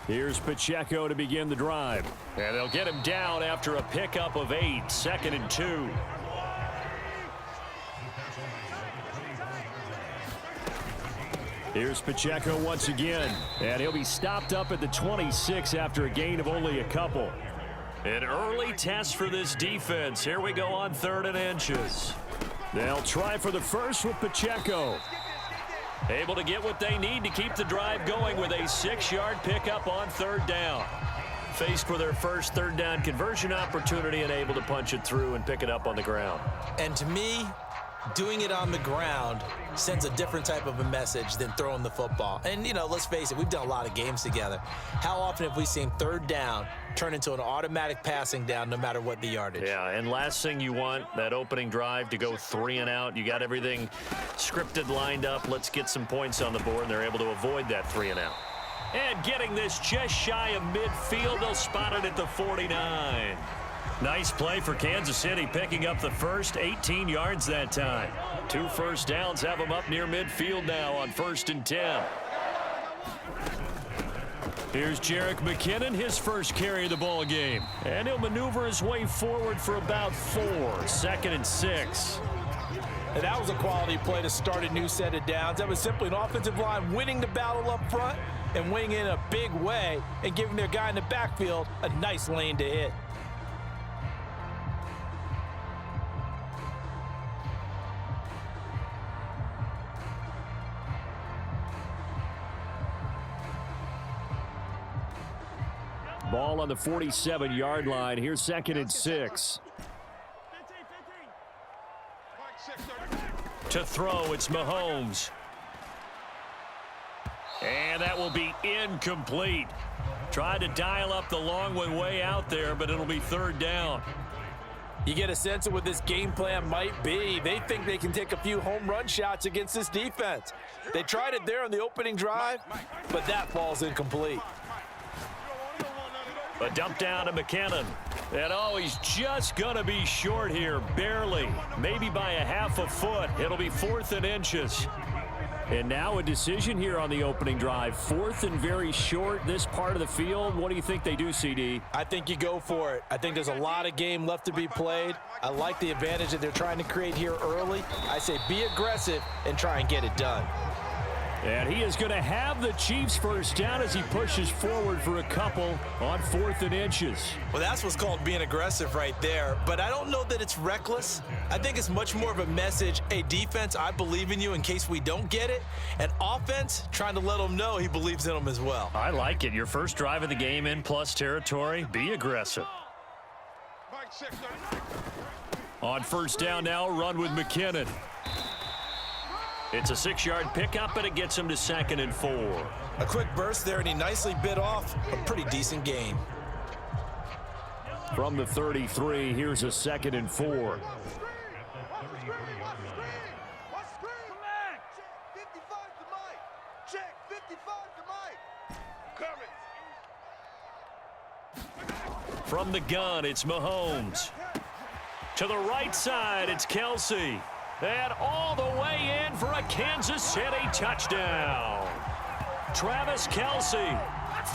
Here's Pacheco to begin the drive. And they'll get him down after a pickup of 8, 2nd and 2. Here's Pacheco once again, and he'll be stopped up at the 26 after a gain of only a couple. An early test for this defense. Here we go on 3rd and inches. They'll try for the first with Pacheco. Able to get what they need to keep the drive going with a 6-yard pickup on 3rd down. Faced with their first 3rd down conversion opportunity and able to punch it through and pick it up on the ground. And to me, doing it on the ground sends a different type of a message than throwing the football. And, you know, let's face it, we've done a lot of games together. How often have we seen 3rd down turn into an automatic passing down no matter what the yardage? Yeah, and last thing you want, that opening drive to go 3 and out. You got everything scripted, lined up. Let's get some points on the board, and they're able to avoid that 3 and out. And getting this just shy of midfield, they'll spot it at the 49. Nice play for Kansas City, picking up the first, 18 yards that time. 2 first downs have them up near midfield now on 1st and 10. Here's Jerick McKinnon, his first carry of the ball game. And he'll maneuver his way forward for about 4, 2nd and 6. And that was a quality play to start a new set of downs. That was simply an offensive line winning the battle up front and winning in a big way and giving their guy in the backfield a nice lane to hit. Ball on the 47-yard line. Here's 2nd and 6. To throw, it's Mahomes. And that will be incomplete. Tried to dial up the long one way out there, but it'll be 3rd down. You get a sense of what this game plan might be. They think they can take a few home run shots against this defense. They tried it there on the opening drive, but that ball's incomplete. A dump down to McKinnon. And oh, he's just going to be short here, barely. Maybe by a half a foot. It'll be 4th and inches. And now a decision here on the opening drive. 4th and very short, this part of the field. What do you think they do, CD? I think you go for it. I think there's a lot of game left to be played. I like the advantage that they're trying to create here early. I say be aggressive and try and get it done. And he is going to have the Chiefs first down as he pushes forward for a couple on 4th and inches. Well, that's what's called being aggressive right there. But I don't know that it's reckless. I think it's much more of a message. Hey, defense, I believe in you in case we don't get it. And offense, trying to let them know he believes in them as well. I like it. Your first drive of the game in plus territory. Be aggressive. On 1st down now, run with McKinnon. It's a 6-yard pickup, and it gets him to 2nd and 4. A quick burst there, and he nicely bit off a pretty decent gain. From the 33, here's a 2nd and 4. From the gun, it's Mahomes. To the right side, it's Kelsey. And all the way in for a Kansas City touchdown. Travis Kelsey,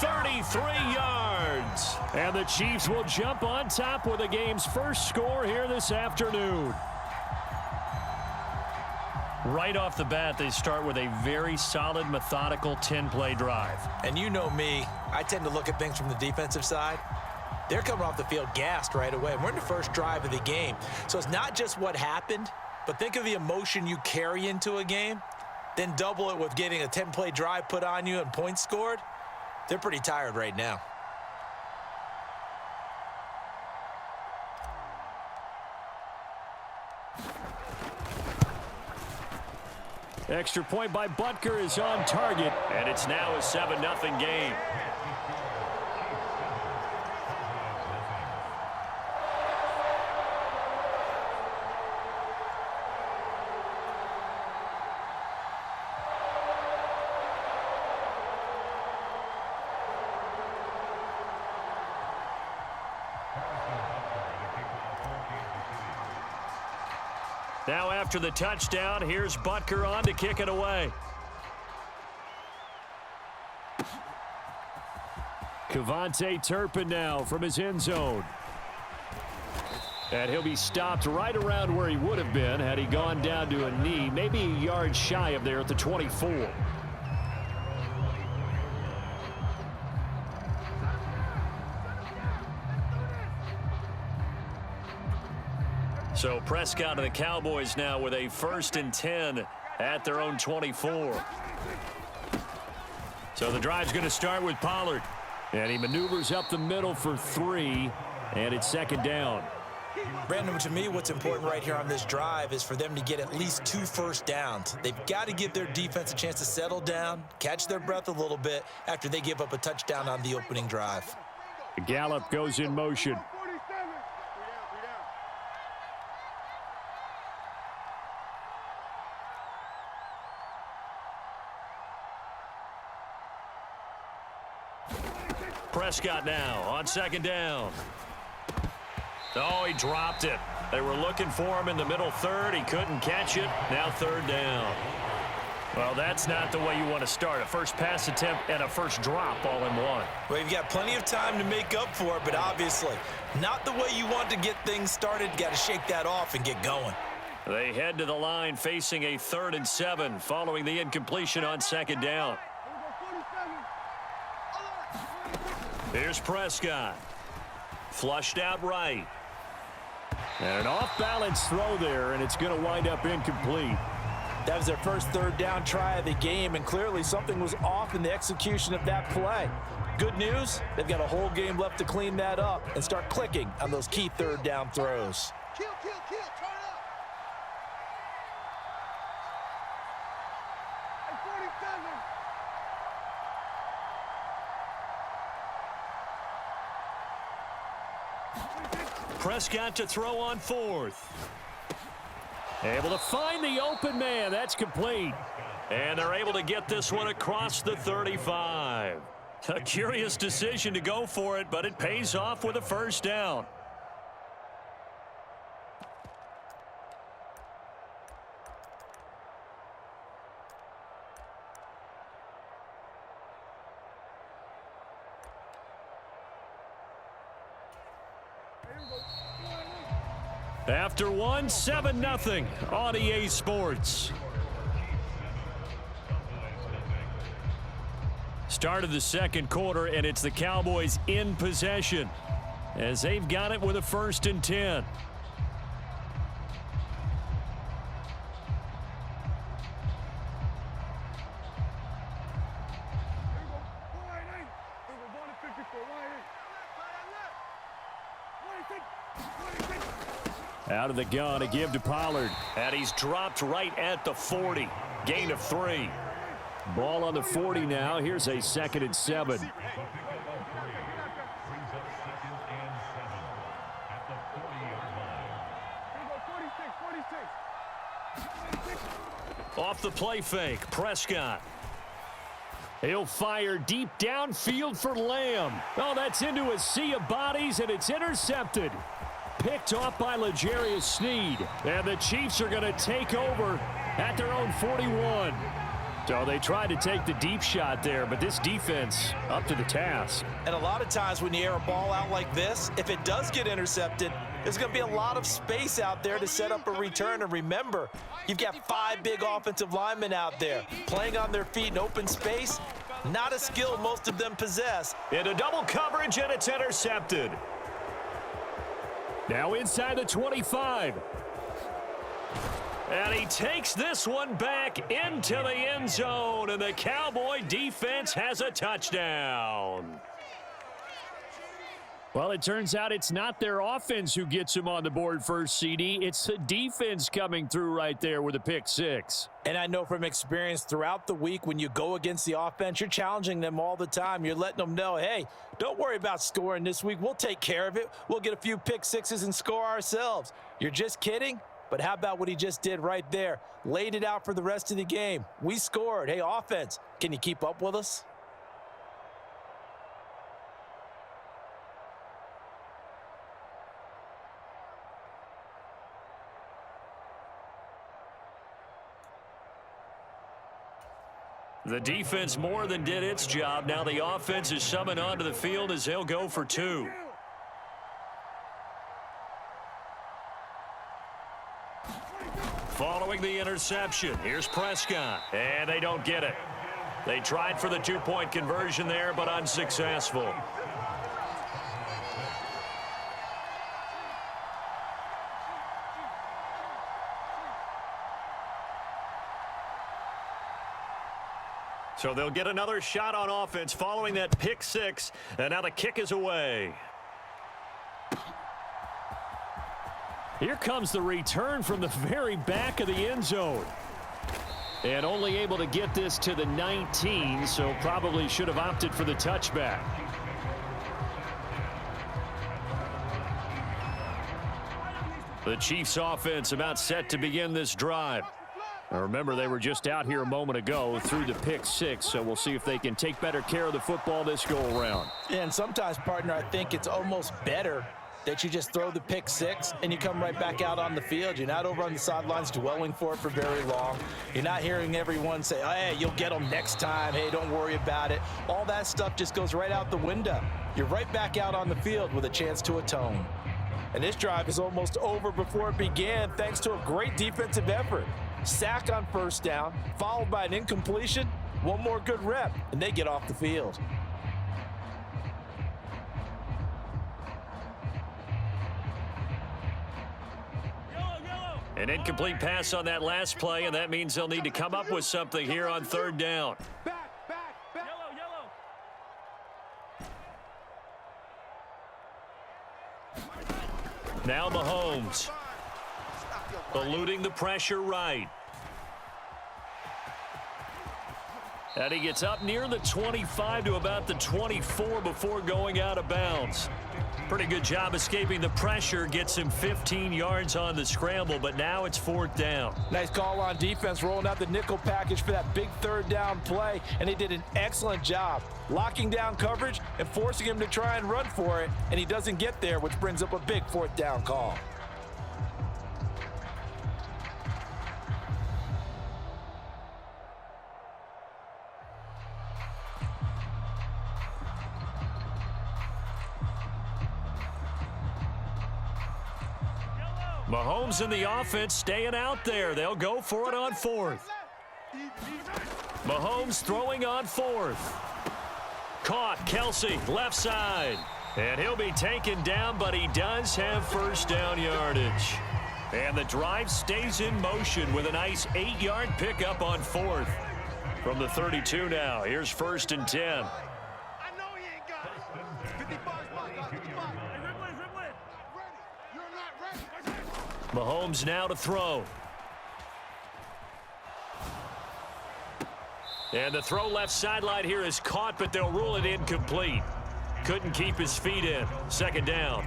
33 yards. And the Chiefs will jump on top with the game's first score here this afternoon. Right off the bat, they start with a very solid, methodical 10-play drive. And you know me, I tend to look at things from the defensive side. They're coming off the field gassed right away. We're in the first drive of the game. So it's not just what happened, but think of the emotion you carry into a game, then double it with getting a 10-play drive put on you and points scored. They're pretty tired right now. Extra point by Butker is on target, and it's now a 7-0 game. Now after the touchdown, here's Butker on to kick it away. Cavante Turpin now from his end zone. And he'll be stopped right around where he would have been had he gone down to a knee, maybe a yard shy of there at the 24. So Prescott and the Cowboys now with a 1st and 10 at their own 24. So the drive's going to start with Pollard. And he maneuvers up the middle for 3, and it's 2nd down. Brandon, to me, what's important right here on this drive is for them to get at least 2 first downs. They've got to give their defense a chance to settle down, catch their breath a little bit after they give up a touchdown on the opening drive. Gallup goes in motion. Prescott now on 2nd down. Oh, he dropped it. They were looking for him in the middle 3rd. He couldn't catch it. Now 3rd down. Well, that's not the way you want to start. A first pass attempt and a first drop all in one. Well, you've got plenty of time to make up for it, but obviously not the way you want to get things started. Got to shake that off and get going. They head to the line facing a 3rd and 7 following the incompletion on 2nd down. Here's Prescott. Flushed out right. And an off-balance throw there, and it's going to wind up incomplete. That was their first 3rd down try of the game, and clearly something was off in the execution of that play. Good news, they've got a whole game left to clean that up and start clicking on those key 3rd down throws. Kill, turn up. Hey, 47. Prescott to throw on 4th. Able to find the open man. That's complete. And they're able to get this one across the 35. A curious decision to go for it, but it pays off with a 1st down. After 7-0 on EA Sports. Start of the 2nd quarter, and it's the Cowboys in possession as they've got it with a 1st and 10. Out of the gun, a give to Pollard. And he's dropped right at the 40. Gain of 3. Ball on the 40 now. Here's a 2nd and 7. Off the play fake, Prescott. He'll fire deep downfield for Lamb. Oh, that's into a sea of bodies, and it's intercepted. Picked off by L'Jarius Sneed. And the Chiefs are going to take over at their own 41. So they tried to take the deep shot there, but this defense up to the task. And a lot of times when you air a ball out like this, if it does get intercepted, there's going to be a lot of space out there to set up a return. And remember, you've got 5 big offensive linemen out there playing on their feet in open space. Not a skill most of them possess. Into double coverage, and it's intercepted. Now inside the 25. And he takes this one back into the end zone, and the Cowboy defense has a touchdown. Well, it turns out it's not their offense who gets him on the board first, CD. It's the defense coming through right there with a pick 6. And I know from experience throughout the week, when you go against the offense, you're challenging them all the time. You're letting them know, hey, don't worry about scoring this week. We'll take care of it. We'll get a few pick 6s and score ourselves. You're just kidding? But how about what he just did right there? Laid it out for the rest of the game. We scored. Hey, offense, can you keep up with us? The defense more than did its job. Now the offense is summoned onto the field as they'll go for two. Following the interception, here's Prescott. And they don't get it. They tried for the two-point conversion there, but unsuccessful. So they'll get another shot on offense following that pick six, and now the kick is away. Here comes the return from the very back of the end zone. And only able to get this to the 19, so probably should have opted for the touchback. The Chiefs offense about set to begin this drive. Now remember, they were just out here a moment ago through the pick six, so we'll see if they can take better care of the football this go around. And sometimes, partner, I think it's almost better that you just throw the pick six and you come right back out on the field. You're not over on the sidelines dwelling for it for very long. You're not hearing everyone say, oh, hey, you'll get them next time. Hey, don't worry about it. All that stuff just goes right out the window. You're right back out on the field with a chance to atone. And this drive is almost over before it began thanks to a great defensive effort. Sack on first down, followed by an incompletion. One more good rep, and they get off the field. An incomplete pass on that last play, and that means they'll need to come up with something here on third down. Back. Now Mahomes. Eluding the pressure right. And he gets up near the 25 to about the 24 before going out of bounds. Pretty good job escaping the pressure. Gets him 15 yards on the scramble, but now it's fourth down. Nice call on defense, rolling out the nickel package for that big third down play, and they did an excellent job locking down coverage and forcing him to try and run for it, and he doesn't get there, which brings up a big fourth down call. Mahomes and the offense staying out there. They'll go for it on fourth. Mahomes throwing on fourth. Caught. Kelsey, left side. And he'll be taken down, but he does have first down yardage. And the drive stays in motion with a nice 8-yard pickup on fourth. From the 32 now, here's first and 10. I know he ain't got it. 55 spot, guys. 55. Ready. You're not ready. Mahomes now to throw. And the throw left sideline here is caught, but they'll rule it incomplete. Couldn't keep his feet in. Second down.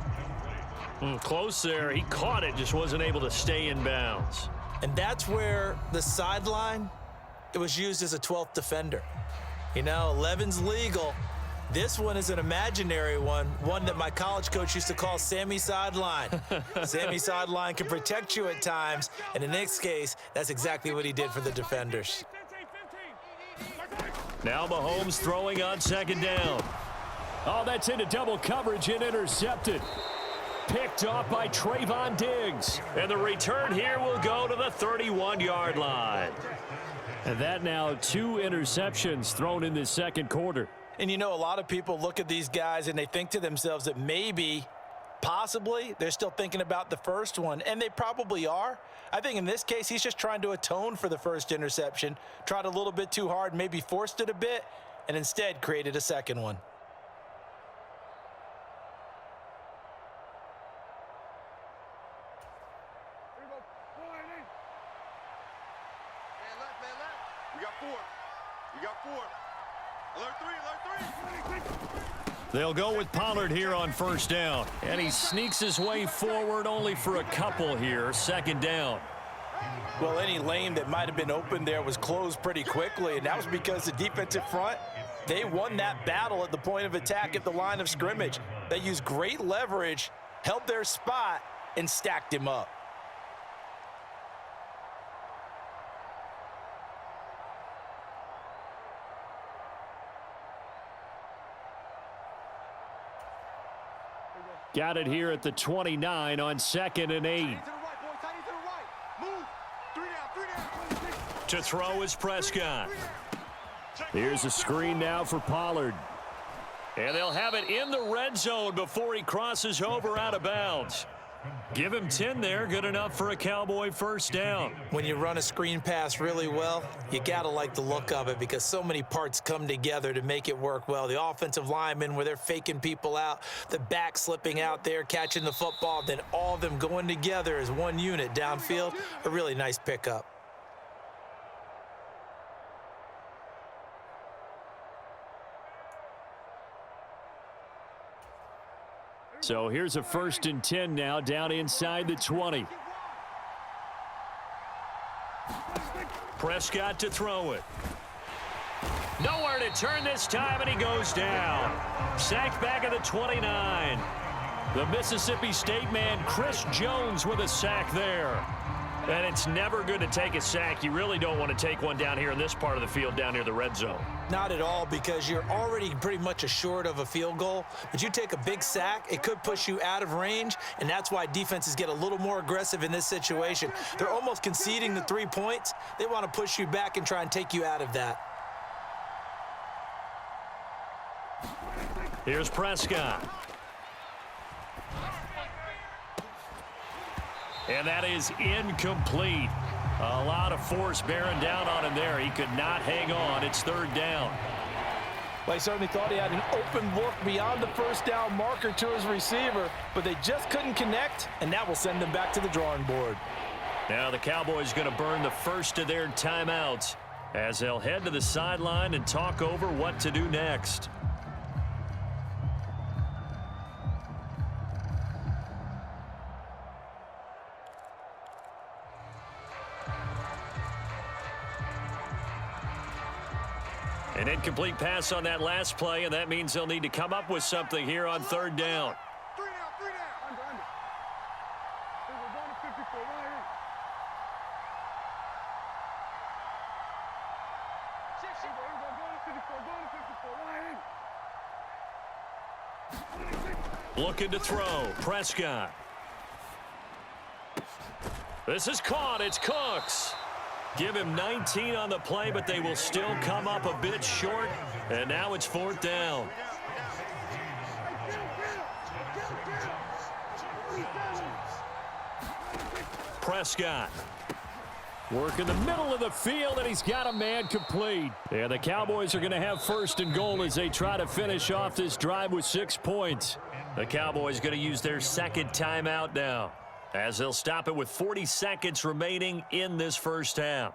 Close there. He caught it, just wasn't able to stay in bounds. And that's where the sideline, it was used as a 12th defender. You know, 11's legal. This one is an imaginary one that my college coach used to call Sammy Sideline. Sammy Sideline can protect you at times, and in this case, that's exactly what he did for the defenders. Now Mahomes throwing on second down. Oh, that's into double coverage and intercepted. Picked off by Trayvon Diggs. And the return here will go to the 31-yard line. And that now 2 interceptions thrown in this second quarter. And you know, a lot of people look at these guys and they think to themselves that maybe, possibly, they're still thinking about the first one, and they probably are. I think in this case, he's just trying to atone for the first interception, tried a little bit too hard, maybe forced it a bit, and instead created a second one. We got 4. Alert 3. They'll go with Pollard here on first down. And he sneaks his way forward only for a couple here. Second down. Well, any lane that might have been open there was closed pretty quickly, and that was because the defensive front, they won that battle at the point of attack at the line of scrimmage. They used great leverage, held their spot, and stacked him up. Got it here at the 29 on 2nd and 8. To the right, boy. Tight end to the right. Move. 3 down. To throw is Prescott. 3 down. Here's a screen now for Pollard. And they'll have it in the red zone before he crosses over out of bounds. Give him 10 there, good enough for a Cowboy first down. When you run a screen pass really well, you got to like the look of it because so many parts come together to make it work well. The offensive linemen where they're faking people out, the back slipping out there, catching the football, then all of them going together as one unit downfield, a really nice pickup. So here's a 1st and 10 now down inside the 20. Prescott to throw it. Nowhere to turn this time, and he goes down. Sacked back at the 29. The Mississippi State man, Chris Jones, with a sack there. And it's never good to take a sack. You really don't want to take one down here in this part of the field down near the red zone. Not at all, because you're already pretty much assured of a field goal. But you take a big sack, it could push you out of range, and that's why defenses get a little more aggressive in this situation. They're almost conceding the 3 points. They want to push you back and try and take you out of that. Here's Prescott. And that is incomplete. A lot of force bearing down on him there. He could not hang on. It's 3rd down. Well, he certainly thought he had an open look beyond the first down marker to his receiver, but they just couldn't connect, and that will send them back to the drawing board. Now the Cowboys going to burn the first of their timeouts as they'll head to the sideline and talk over what to do next. An incomplete pass on that last play, and that means they'll need to come up with something here on 3rd down. 3 down. 3 down. Under. Hey, we're going to 54. Right here. Shit. We're going to 54. Going to 54. Right here. Looking to throw. Prescott. This is caught. It's Cooks. Give him 19 on the play, but they will still come up a bit short. And now it's 4th down. Prescott. Work in the middle of the field, and he's got a man complete. And the Cowboys are going to have 1st and goal as they try to finish off this drive with 6 points. The Cowboys going to use their 2nd timeout now, as they'll stop it with 40 seconds remaining in this first half.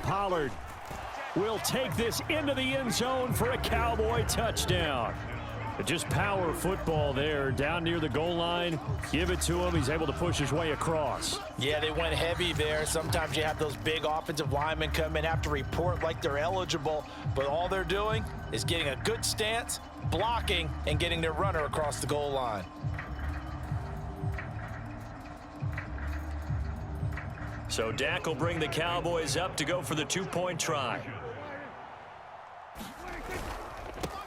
Pollard will take this into the end zone for a Cowboy touchdown. Just power football there down near the goal line. Give it to him. He's able to push his way across. Yeah, they went heavy there. Sometimes you have those big offensive linemen come in, have to report like they're eligible, but all they're doing is getting a good stance, blocking, and getting their runner across the goal line. So Dak will bring the Cowboys up to go for the 2-point try.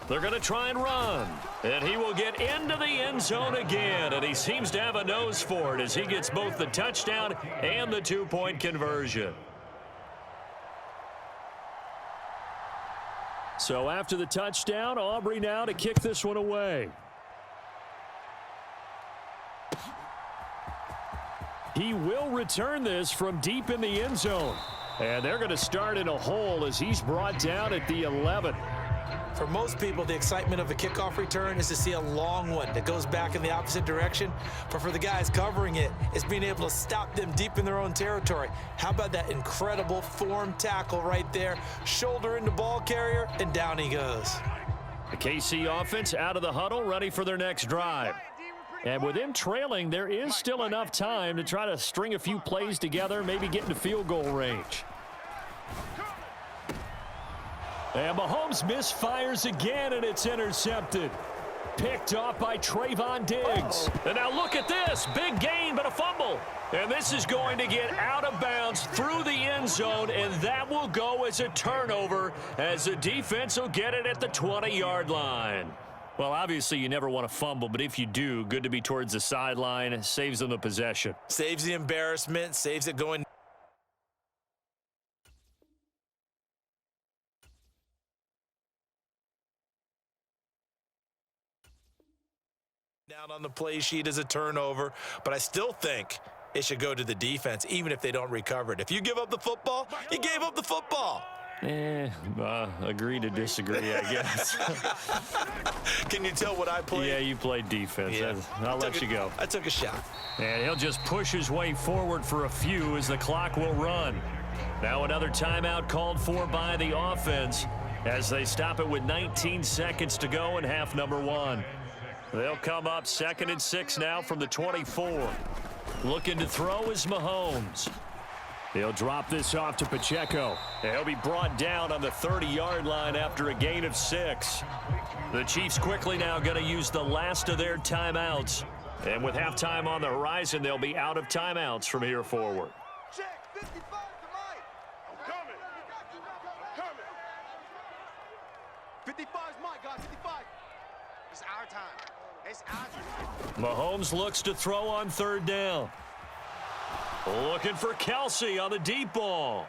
They're going to try and run. And he will get into the end zone again. And he seems to have a nose for it as he gets both the touchdown and the 2-point conversion. So after the touchdown, Aubrey now to kick this one away. He will return this from deep in the end zone. And they're going to start in a hole as he's brought down at the 11. For most people, the excitement of a kickoff return is to see a long one that goes back in the opposite direction. But for the guys covering it, it's being able to stop them deep in their own territory. How about that incredible form tackle right there? Shoulder into ball carrier, and down he goes. The KC offense out of the huddle, ready for their next drive. And with them trailing, there is still enough time to try to string a few plays together, maybe get into field goal range. And Mahomes misfires again, and it's intercepted. Picked off by Trayvon Diggs. And now look at this. Big gain, but a fumble. And this is going to get out of bounds through the end zone, and that will go as a turnover as the defense will get it at the 20-yard line. Well, obviously, you never want to fumble, but if you do, good to be towards the sideline. Saves them the possession. Saves the embarrassment, saves it going. Down on the play sheet as a turnover, but I still think it should go to the defense, even if they don't recover it. If you give up the football, you gave up the football. Agree to disagree, I guess. Can you tell what I played? Yeah, you played defense. Yeah. I'll let you go. I took a shot. And he'll just push his way forward for a few as the clock will run. Now another timeout called for by the offense as they stop it with 19 seconds to go in half number one. They'll come up 2nd and 6 now from the 24. Looking to throw is Mahomes. He'll drop this off to Pacheco. He'll be brought down on the 30-yard line after a gain of 6. The Chiefs quickly now going to use the last of their timeouts. And with halftime on the horizon, they'll be out of timeouts from here forward. Check 55 to Mike. I'm coming. I'm coming. 55 is Mike, guys. 55. It's our time. It's our time. Mahomes looks to throw on 3rd down. Looking for Kelsey on the deep ball.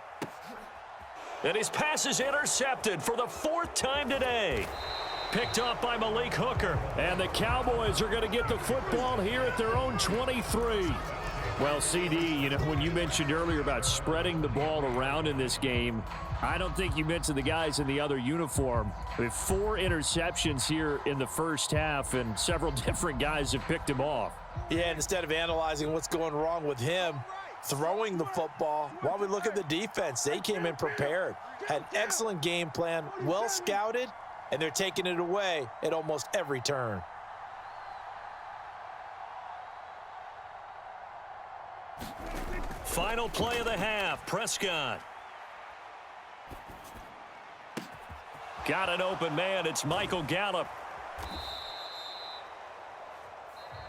And his pass is intercepted for the 4th time today. Picked off by Malik Hooker. And the Cowboys are going to get the football here at their own 23. Well, CD, you know, when you mentioned earlier about spreading the ball around in this game, I don't think you mentioned the guys in the other uniform. With 4 interceptions here in the first half, and several different guys have picked him off. Yeah, and instead of analyzing what's going wrong with him, throwing the football, while we look at the defense, they came in prepared. Had an excellent game plan, well scouted, and they're taking it away at almost every turn. Final play of the half, Prescott. Got an open man, it's Michael Gallup.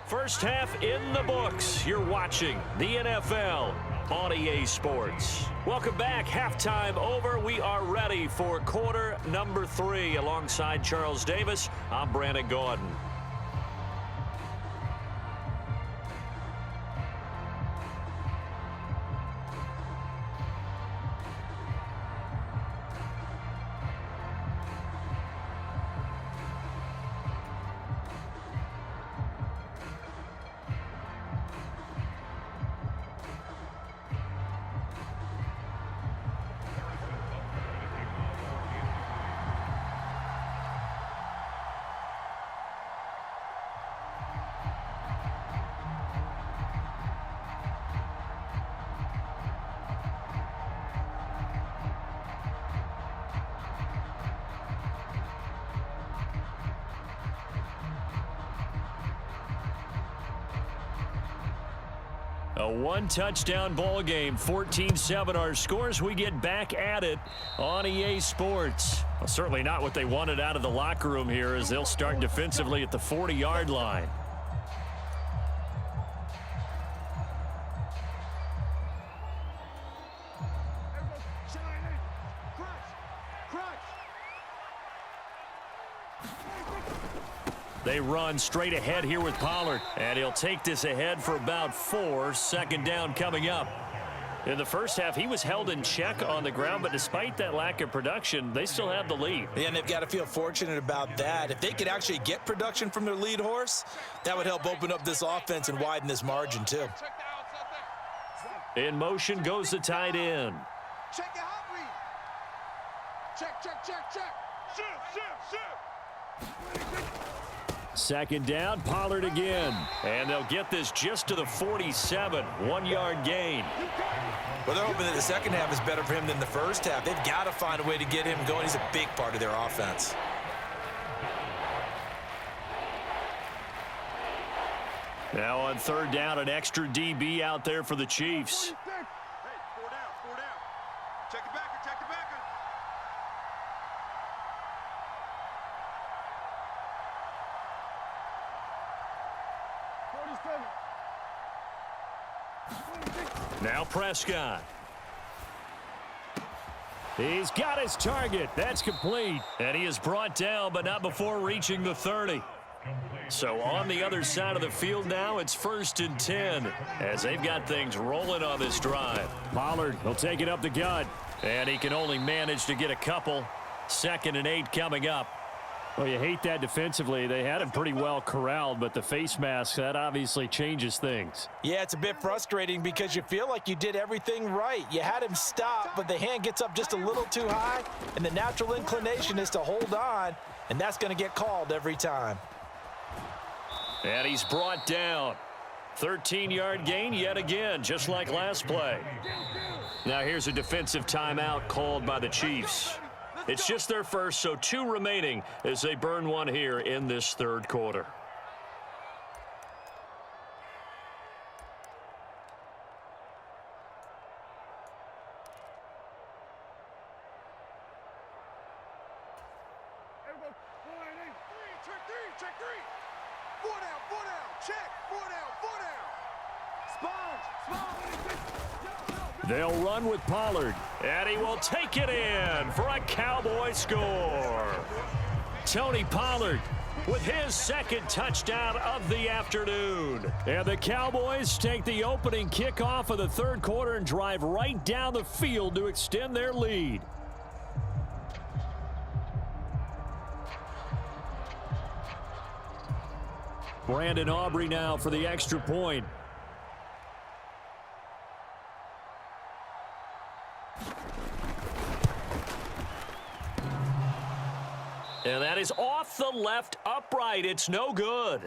First half in the books. You're watching the NFL on EA Sports. Welcome back. Halftime over. We are ready for quarter number 3. Alongside Charles Davis, I'm Brandon Gordon. A 1-touchdown ball game, 14-7 our scores. We get back at it on EA Sports. Well, certainly not what they wanted out of the locker room here as they'll start defensively at the 40-yard line. They run straight ahead here with Pollard, and he'll take this ahead for about 4. 2nd down coming up. In the first half, he was held in check on the ground, but despite that lack of production, they still have the lead. Yeah, and they've got to feel fortunate about that. If they could actually get production from their lead horse, that would help open up this offense and widen this margin too. In motion goes the tight end. Check your hot read. Check, check, check, check. Shoot. 2nd down, Pollard again. And they'll get this just to the 47. 1-yard gain. Well, they're hoping that the second half is better for him than the first half. They've got to find a way to get him going. He's a big part of their offense. Now on 3rd down, an extra DB out there for the Chiefs. Hey, 4 down, 4 down. Check the backer, check the backer. Now Prescott. He's got his target. That's complete. And he is brought down, but not before reaching the 30. So on the other side of the field now, it's 1st and 10 as they've got things rolling on this drive. Pollard, he'll take it up the gut. And he can only manage to get a couple. 2nd and 8 coming up. Well, you hate that defensively. They had him pretty well corralled, but the face mask, that obviously changes things. Yeah, it's a bit frustrating because you feel like you did everything right. You had him stop, but the hand gets up just a little too high, and the natural inclination is to hold on, and that's going to get called every time. And he's brought down. 13-yard gain yet again, just like last play. Now here's a defensive timeout called by the Chiefs. It's just their first, so 2 remaining as they burn one here in this 3rd quarter. Check 3. 4 down, check, 4 down. They'll run with Pollard. And he will take it in for a Cowboy score. Tony Pollard with his 2nd touchdown of the afternoon. And the Cowboys take the opening kickoff of the 3rd quarter and drive right down the field to extend their lead. Brandon Aubrey now for the extra point. And that is off the left upright. It's no good.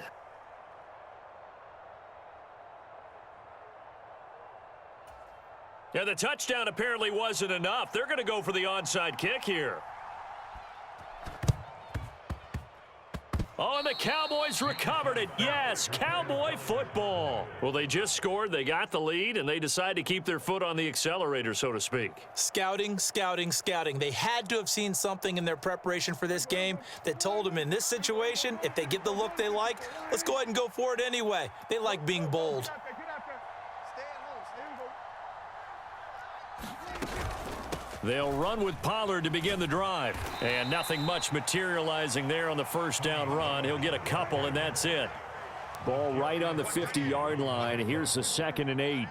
Yeah, the touchdown apparently wasn't enough. They're going to go for the onside kick here. Oh, and the Cowboys recovered it. Yes, Cowboy football. Well, they just scored. They got the lead, and they decide to keep their foot on the accelerator, so to speak. Scouting, scouting, scouting. They had to have seen something in their preparation for this game that told them in this situation, if they get the look they like, let's go ahead and go for it anyway. They like being bold. They'll run with Pollard to begin the drive. And nothing much materializing there on the 1st down run. He'll get a couple, and that's it. Ball right on the 50-yard line. Here's the 2nd and 8.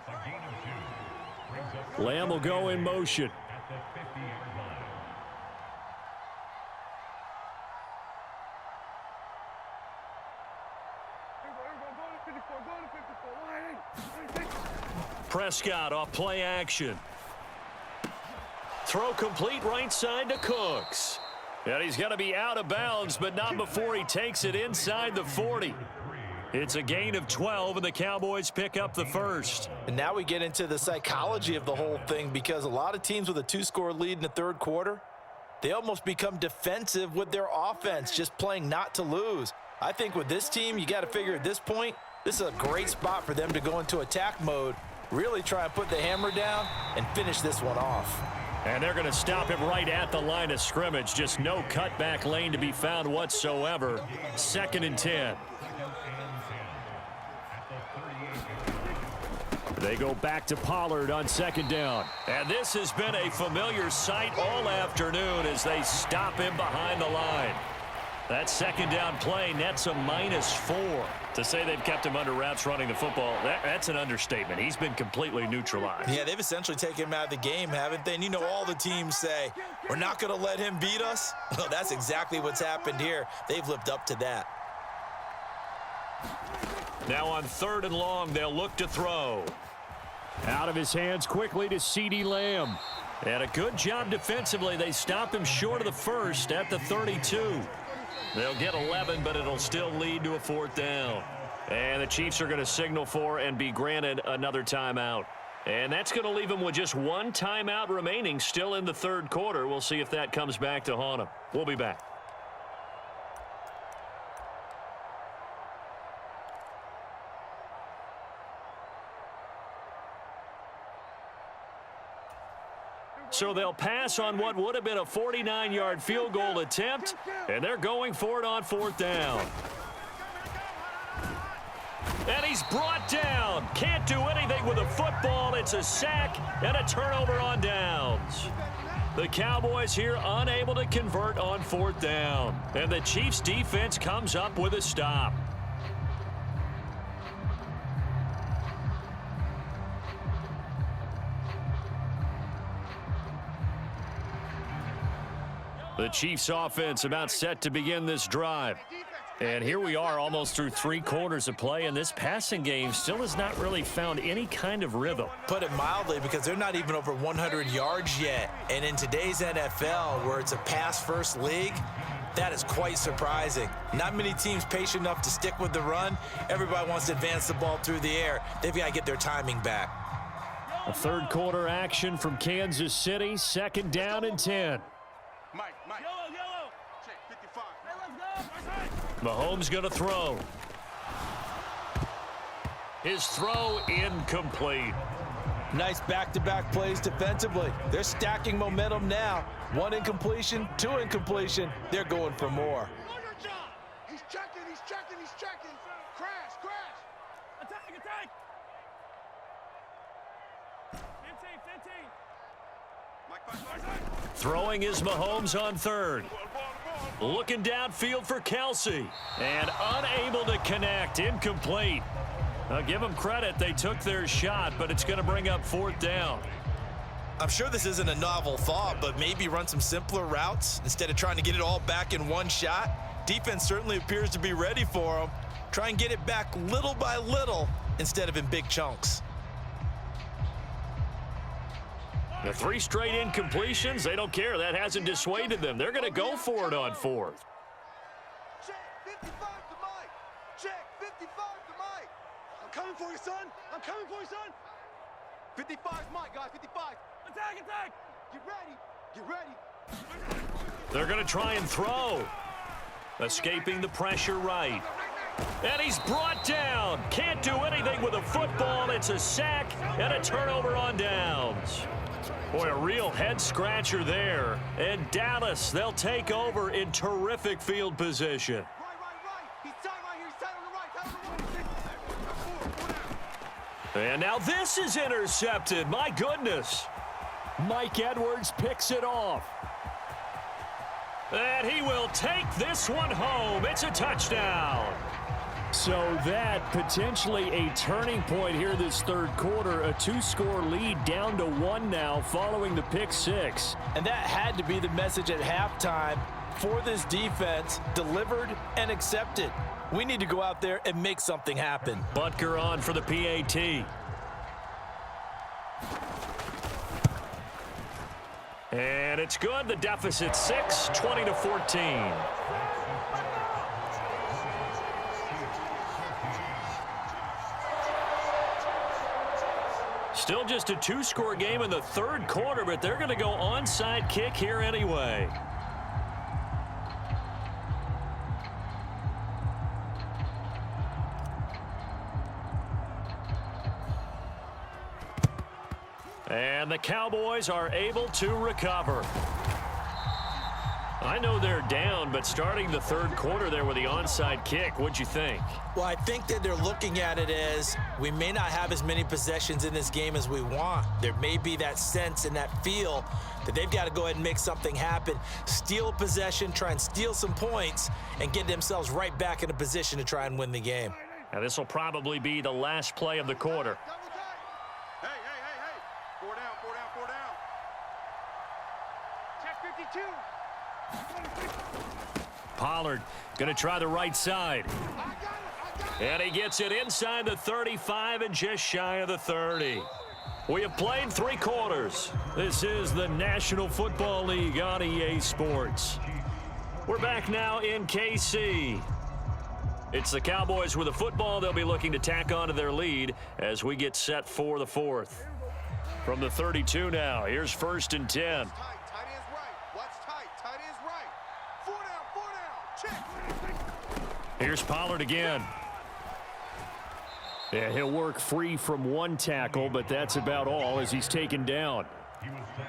Lamb will go in motion. Prescott off play action. Throw complete right side to Cooks. And he's going to be out of bounds, but not before he takes it inside the 40. It's a gain of 12, and the Cowboys pick up the 1st. And now we get into the psychology of the whole thing, because a lot of teams with a 2-score lead in the 3rd quarter, they almost become defensive with their offense, just playing not to lose. I think with this team, you got to figure at this point, this is a great spot for them to go into attack mode, really try and put the hammer down and finish this one off. And they're going to stop him right at the line of scrimmage. Just no cutback lane to be found whatsoever. 2nd and 10. They go back to Pollard on 2nd down. And this has been a familiar sight all afternoon as they stop him behind the line. That 2nd down play nets a -4. To say they've kept him under wraps running the football, that's an understatement. He's been completely neutralized. Yeah, they've essentially taken him out of the game, haven't they? And you know all the teams say, we're not going to let him beat us. Well, that's exactly what's happened here. They've lived up to that. Now on 3rd and long, they'll look to throw. Out of his hands quickly to CeeDee Lamb. And a good job defensively. They stop him short of the 1st at the 32. They'll get 11, but it'll still lead to a 4th down. And the Chiefs are going to signal for and be granted another timeout. And that's going to leave them with just 1 timeout remaining still in the 3rd quarter. We'll see if that comes back to haunt them. We'll be back. So they'll pass on what would have been a 49-yard field goal attempt, and they're going for it on 4th down. And he's brought down. Can't do anything with a football. It's a sack and a turnover on downs. The Cowboys here unable to convert on 4th down. And the Chiefs defense comes up with a stop. The Chiefs offense about set to begin this drive. And here we are almost through 3 quarters of play, and this passing game still has not really found any kind of rhythm. Put it mildly, because they're not even over 100 yards yet. And in today's NFL, where it's a pass-first league, that is quite surprising. Not many teams patient enough to stick with the run. Everybody wants to advance the ball through the air. They've got to get their timing back. A 3rd quarter action from Kansas City, 2nd down and 10. Mike. Yellow. Check 55. Hey, let's go. Mahomes going to throw. His throw incomplete. Nice back-to-back plays defensively. They're stacking momentum now. 1 incompletion, 2 incompletion. They're going for more. He's checking. Crash. Attack. 15. Mike. Throwing is Mahomes on 3rd. Looking downfield for Kelsey. And unable to connect. Incomplete. I'll give them credit. They took their shot, but it's going to bring up 4th down. I'm sure this isn't a novel thought, but maybe run some simpler routes instead of trying to get it all back in one shot. Defense certainly appears to be ready for them. Try and get it back little by little instead of in big chunks. The 3 straight incompletions, they don't care. That hasn't dissuaded them. They're going to go for it on 4th. Check 55 to Mike. Check 55 to Mike. I'm coming for you, son. 55 is Mike, guys. 55. Attack. Get ready. They're going to try and throw. Escaping the pressure right. And he's brought down. Can't do anything with a football. It's a sack and a turnover on downs. Boy, a real head-scratcher there. And Dallas, they'll take over in terrific field position. Right. He's tight right here. He's tight on the right. And now this is intercepted. My goodness. Mike Edwards picks it off. And he will take this one home. It's a touchdown. So that potentially a turning point here this 3rd quarter. A 2-score lead down to 1 now following the pick 6. And that had to be the message at halftime for this defense. Delivered and accepted. We need to go out there and make something happen. Butker on for the PAT. And it's good. The deficit 6, 20-14. Still just a 2-score game in the 3rd quarter, but they're going to go onside kick here anyway. And the Cowboys are able to recover. I know they're down, but starting the 3rd quarter there with the onside kick, what'd you think? Well, I think that they're looking at it as we may not have as many possessions in this game as we want. There may be that sense and that feel that they've got to go ahead and make something happen, steal a possession, try and steal some points, and get themselves right back in a position to try and win the game. Now, this will probably be the last play of the quarter. Hey. 4 down. Check 52. Pollard going to try the right side. And he gets it inside the 35 and just shy of the 30. We have played 3 quarters. This is the National Football League on EA Sports. We're back now in KC. It's the Cowboys with the football. They'll be looking to tack on to their lead as we get set for the 4th. From the 32 now, here's 1st and 10. Tight end's right. Watch tight end's right. 4 down. Check. Here's Pollard again. Yeah, he'll work free from 1 tackle, but that's about all as he's taken down.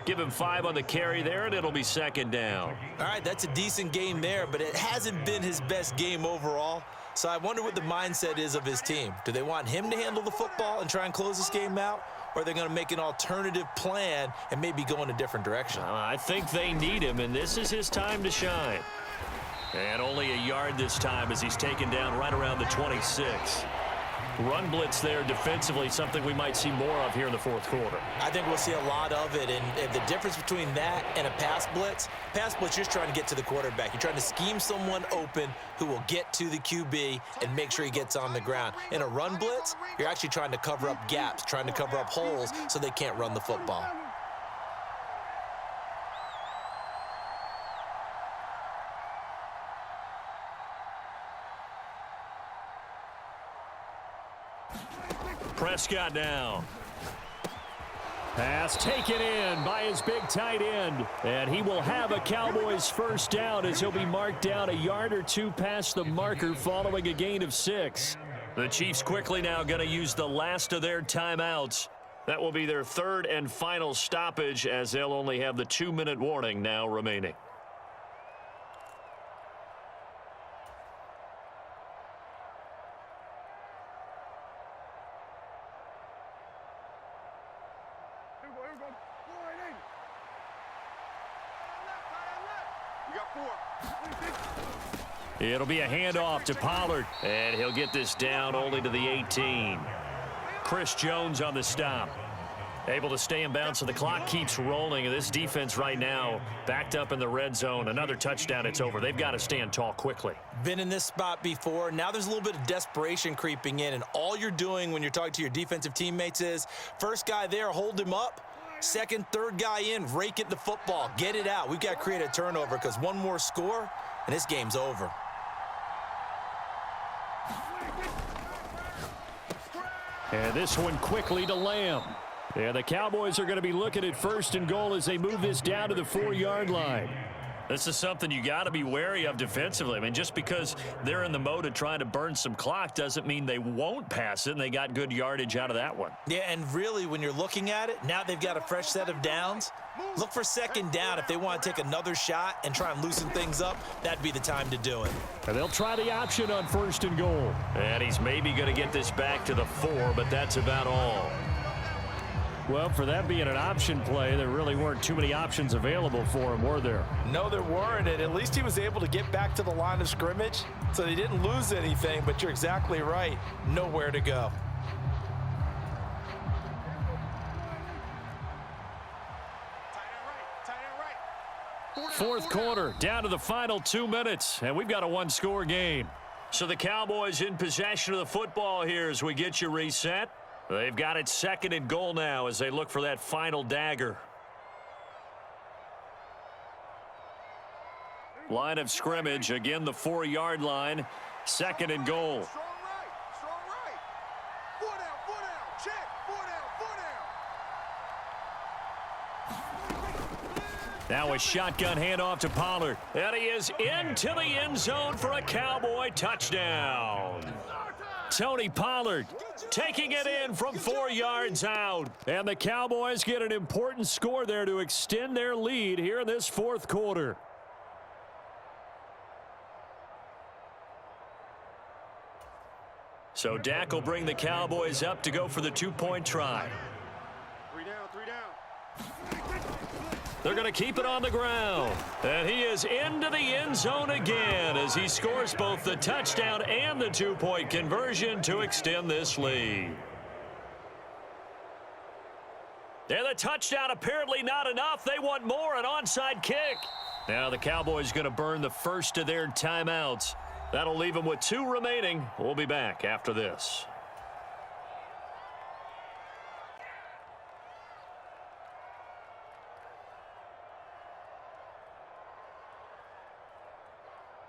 Give him 5 on the carry there, and it'll be 2nd down. All right, that's a decent game there, but it hasn't been his best game overall. So I wonder what the mindset is of his team. Do they want him to handle the football and try and close this game out? Or are they going to make an alternative plan and maybe go in a different direction? I think they need him, and this is his time to shine. And only a yard this time as he's taken down right around the 26. Run blitz there defensively, something we might see more of here in the fourth quarter. I think we'll see a lot of it, and the difference between that and a pass blitz, just trying to get to the quarterback. You're trying to scheme someone open who will get to the QB and make sure he gets on the ground. In a run blitz, you're actually trying to cover up gaps, trying to cover up holes so they can't run the football. Prescott now. Pass taken in by his big tight end. And he will have a Cowboys first down as he'll be marked down a yard or two past the marker following a gain of 6. The Chiefs quickly now going to use the last of their timeouts. That will be their third and final stoppage as they'll only have the 2-minute warning now remaining. It'll be a handoff to Pollard. And he'll get this down only to the 18. Chris Jones on the stop. Able to stay in bounds, so the clock keeps rolling. And this defense right now backed up in the red zone. Another touchdown, it's over. They've got to stand tall quickly. Been in this spot before. Now there's a little bit of desperation creeping in, and all you're doing when you're talking to your defensive teammates is first guy there, hold him up. Second, third guy in, rake at the football. Get it out. We've got to create a turnover because one more score, and this game's over. And this one quickly to Lamb. And the Cowboys are going to be looking at first and goal as they move this down to the 4-yard line. This is something you got to be wary of defensively. I mean, just because they're in the mode of trying to burn some clock doesn't mean they won't pass it, and they got good yardage out of that one. Yeah, and really, when you're looking at it, now they've got a fresh set of downs. Look for second down. If they want to take another shot and try and loosen things up, that'd be the time to do it. And they'll try the option on first and goal. And he's maybe going to get this back to the 4, but that's about all. Well, for that being an option play, there really weren't too many options available for him, were there? No, there weren't, and at least he was able to get back to the line of scrimmage, so they didn't lose anything, but you're exactly right. Nowhere to go. Fourth quarter, down to the final 2 minutes, and we've got a one-score game. So the Cowboys in possession of the football here as we get you reset. They've got it second and goal now as they look for that final dagger. Line of scrimmage, again the 4-yard line, second and goal. Strong right. 4 down, check. 4 down. Now a shotgun handoff to Pollard. And he is into the end zone for a Cowboy touchdown. Tony Pollard Taking it in from 4 yards out. And the Cowboys get an important score there to extend their lead here in this fourth quarter. So Dak will bring the Cowboys up to go for the 2-point try. 3 down. They're going to keep it on the ground. And he is into the end zone again as he scores both the touchdown and the 2-point conversion to extend this lead. And the touchdown apparently not enough. They want more, an onside kick. Now the Cowboys going to burn the first of their timeouts. That'll leave them with 2 remaining. We'll be back after this.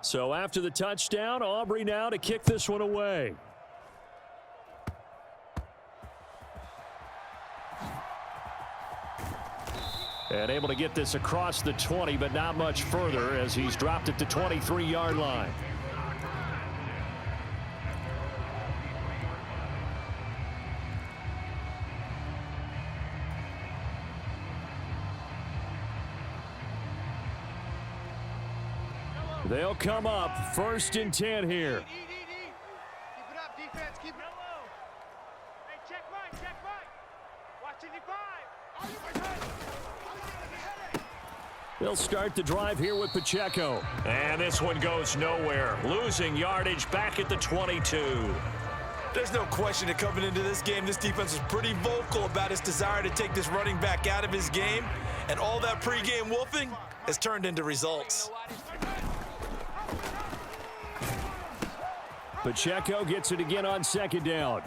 So after the touchdown, Aubrey now to kick this one away. And able to get this across the 20, but not much further as he's dropped it to 23-yard line. They'll come up 1st and 10 here. They'll start the drive here with Pacheco. And this one goes nowhere. Losing yardage back at the 22. There's no question that coming into this game, this defense is pretty vocal about its desire to take this running back out of his game. And all that pregame wolfing has turned into results. Pacheco gets it again on second down.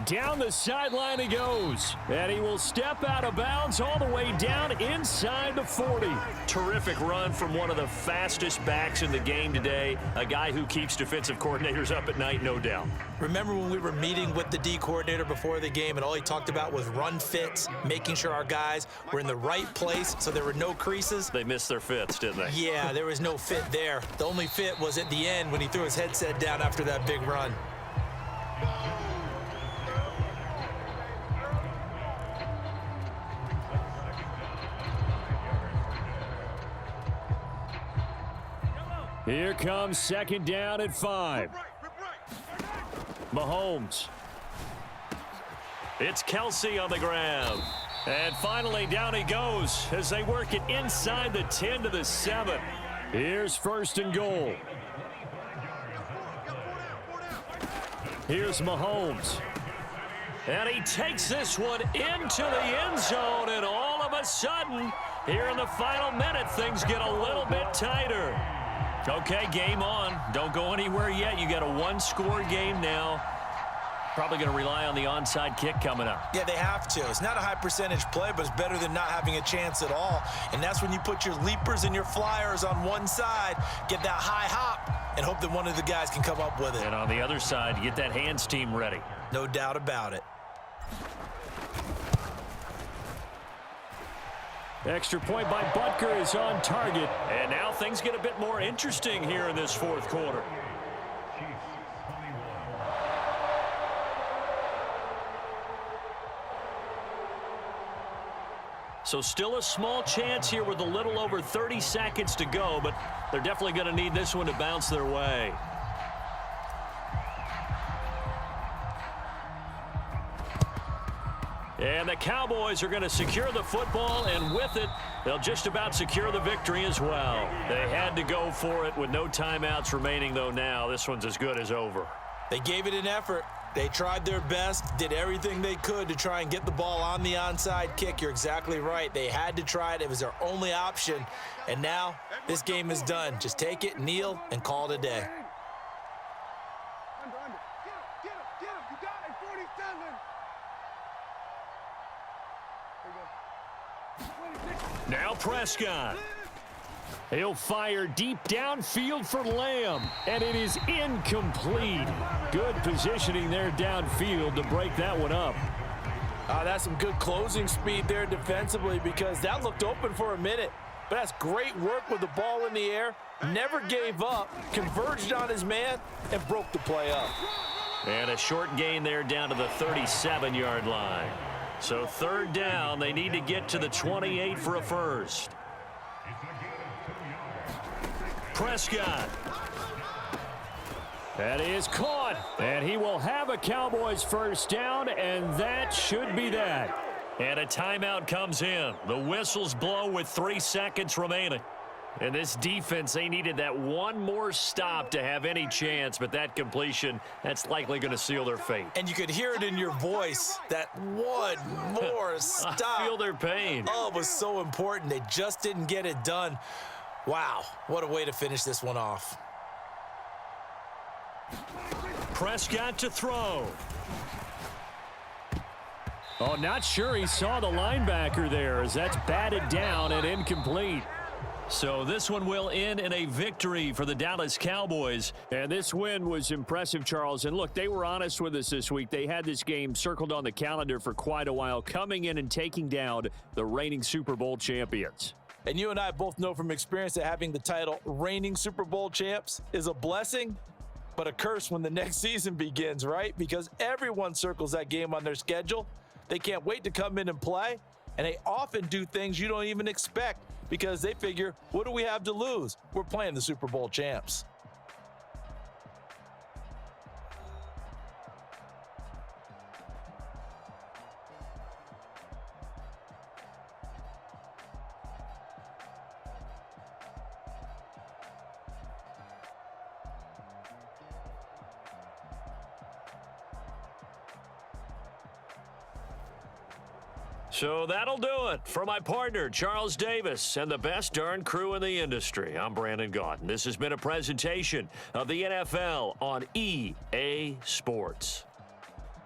Down the sideline he goes. And he will step out of bounds all the way down inside the 40. Terrific run from one of the fastest backs in the game today. A guy who keeps defensive coordinators up at night, no doubt. Remember when we were meeting with the D coordinator before the game and all he talked about was run fits, making sure our guys were in the right place so there were no creases? They missed their fits, didn't they? Yeah, there was no fit there. The only fit was at the end when he threw his headset down after that big run. Here comes second down at 5. Mahomes. It's Kelsey on the grab. And finally down he goes as they work it inside the 10 to the 7. Here's first and goal. Here's Mahomes. And he takes this one into the end zone, and all of a sudden, here in the final minute, things get a little bit tighter. Okay, game on. Don't go anywhere yet. You got a one-score game now. Probably going to rely on the onside kick coming up. Yeah, they have to. It's not a high percentage play, but it's better than not having a chance at all. And that's when you put your leapers and your flyers on one side, get that high hop, and hope that one of the guys can come up with it. And on the other side, get that hands team ready. No doubt about it. Extra point by Butker is on target. And now things get a bit more interesting here in this fourth quarter. So still a small chance here with a little over 30 seconds to go, but they're definitely going to need this one to bounce their way. And the Cowboys are going to secure the football, and with it, they'll just about secure the victory as well. They had to go for it with no timeouts remaining, though now this one's as good as over. They gave it an effort. They tried their best, did everything they could to try and get the ball on the onside kick. You're exactly right. They had to try it. It was their only option. And now this game is done. Just take it, kneel, and call it a day. Under. Get him. You got it. 47. Now Prescott. He'll fire deep downfield for Lamb, and it is incomplete. Good positioning there downfield to break that one up. That's some good closing speed there defensively because that looked open for a minute. But that's great work with the ball in the air. Never gave up, converged on his man, and broke the play up. And a short gain there down to the 37-yard line. So third down, they need to get to the 28 for a first. Prescott. That is caught, and he will have a Cowboys first down, and that should be that. And a timeout comes in. The whistles blow with 3 seconds remaining. And this defense, they needed that one more stop to have any chance, but that completion, that's likely going to seal their fate. And you could hear it in your voice, that one more stop. I feel their pain. Oh, it was so important. They just didn't get it done. Wow, what a way to finish this one off. Prescott to throw. Oh, not sure he saw the linebacker there as that's batted down and incomplete. So this one will end in a victory for the Dallas Cowboys. And this win was impressive, Charles. And look, they were honest with us this week. They had this game circled on the calendar for quite a while, coming in and taking down the reigning Super Bowl champions. And you and I both know from experience that having the title reigning Super Bowl champs is a blessing, but a curse when the next season begins, right? Because everyone circles that game on their schedule. They can't wait to come in and play, and they often do things you don't even expect because they figure, what do we have to lose? We're playing the Super Bowl champs. So that'll do it. For my partner, Charles Davis, and the best darn crew in the industry, I'm Brandon Gaudin. This has been a presentation of the NFL on EA Sports.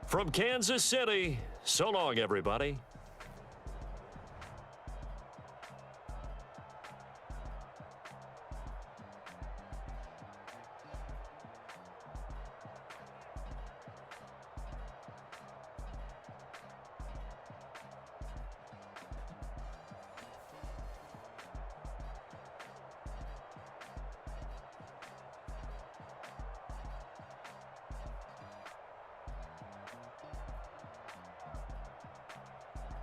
From Kansas City, so long, everybody.